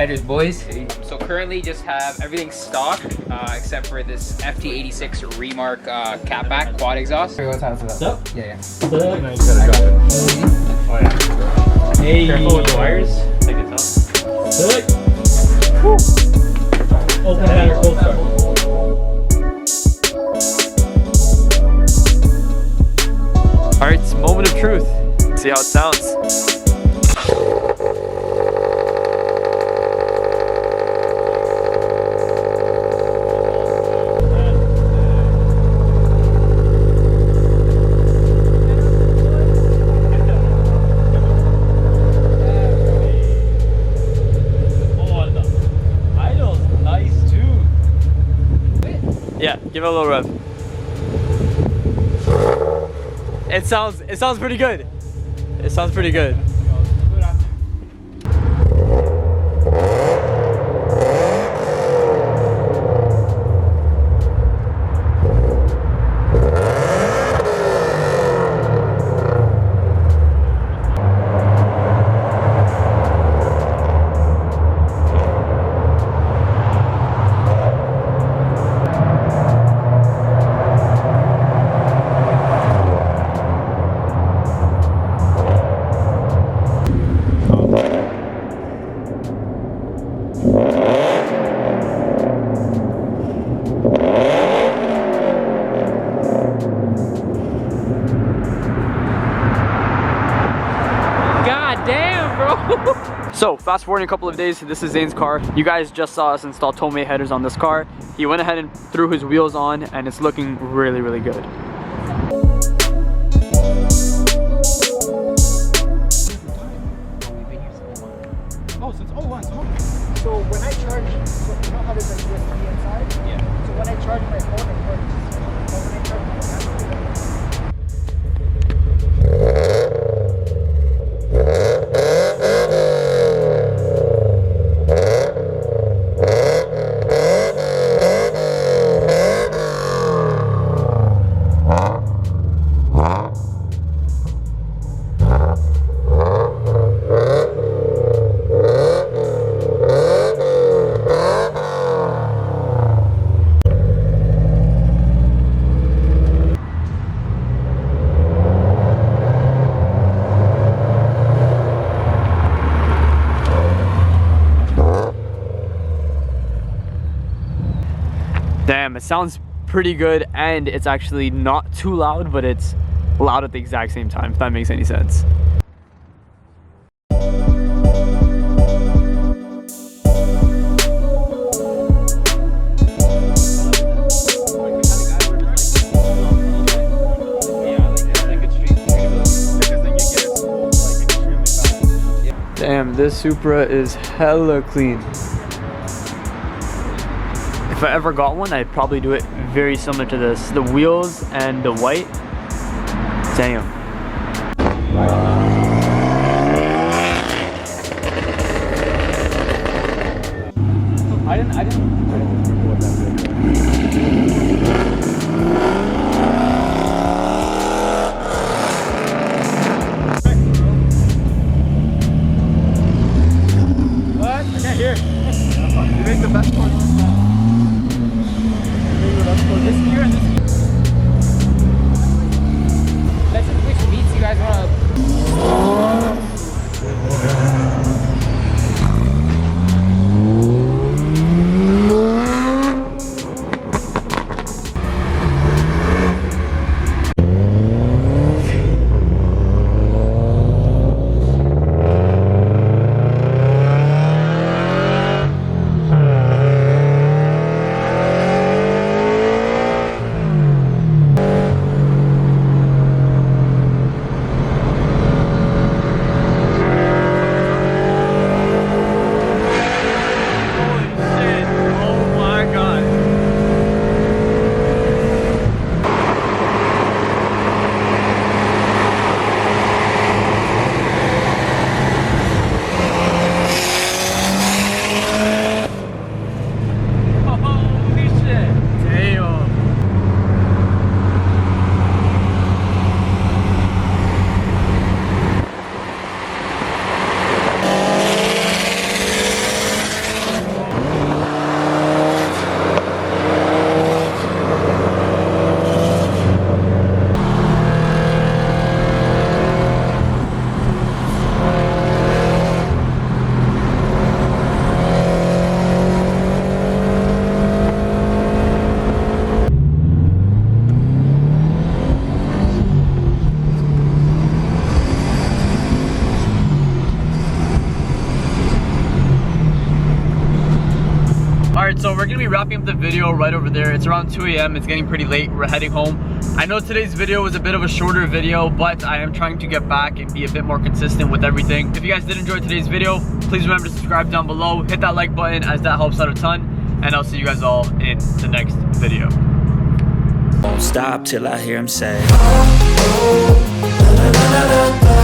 headers, boys. So currently just have everything stock except for this FT86 Remark catback quad exhaust. What's that? Yeah. No, you gotta drop it. Oh yeah. Hey. Careful with the wires. Take it out. Open header, cold start. Alright, it's moment of truth. See how it sounds. Yeah, give it a little rev. It sounds pretty good. It sounds pretty good. So fast forwarding a couple of days, this is Zain's car. You guys just saw us install Tomei headers on this car. He went ahead and threw his wheels on and it's looking really, really good. Oh, since 01. So when I charge, so you know how there's like USB inside? Yeah. So when I charge my phone, it works. But when I charge my camera, it doesn't. Damn, it sounds pretty good and it's actually not too loud, but it's loud at the exact same time, if that makes any sense. Damn, this Supra is hella clean. If I ever got one, I'd probably do it very similar to this. The wheels and the white, damn. I didn't. What? I can't hear. You make the best part. This gear and this gear. Let's switch So we're gonna be wrapping up the video right over there. It's around 2 a.m. It's getting pretty late. We're heading home. I know today's video was a bit of a shorter video, but I am trying to get back and be a bit more consistent with everything. If you guys did enjoy today's video, please remember to subscribe down below. Hit that like button as that helps out a ton. And I'll see you guys all in the next video. Won't stop till I hear him say, oh, oh, la, la, la, la, la.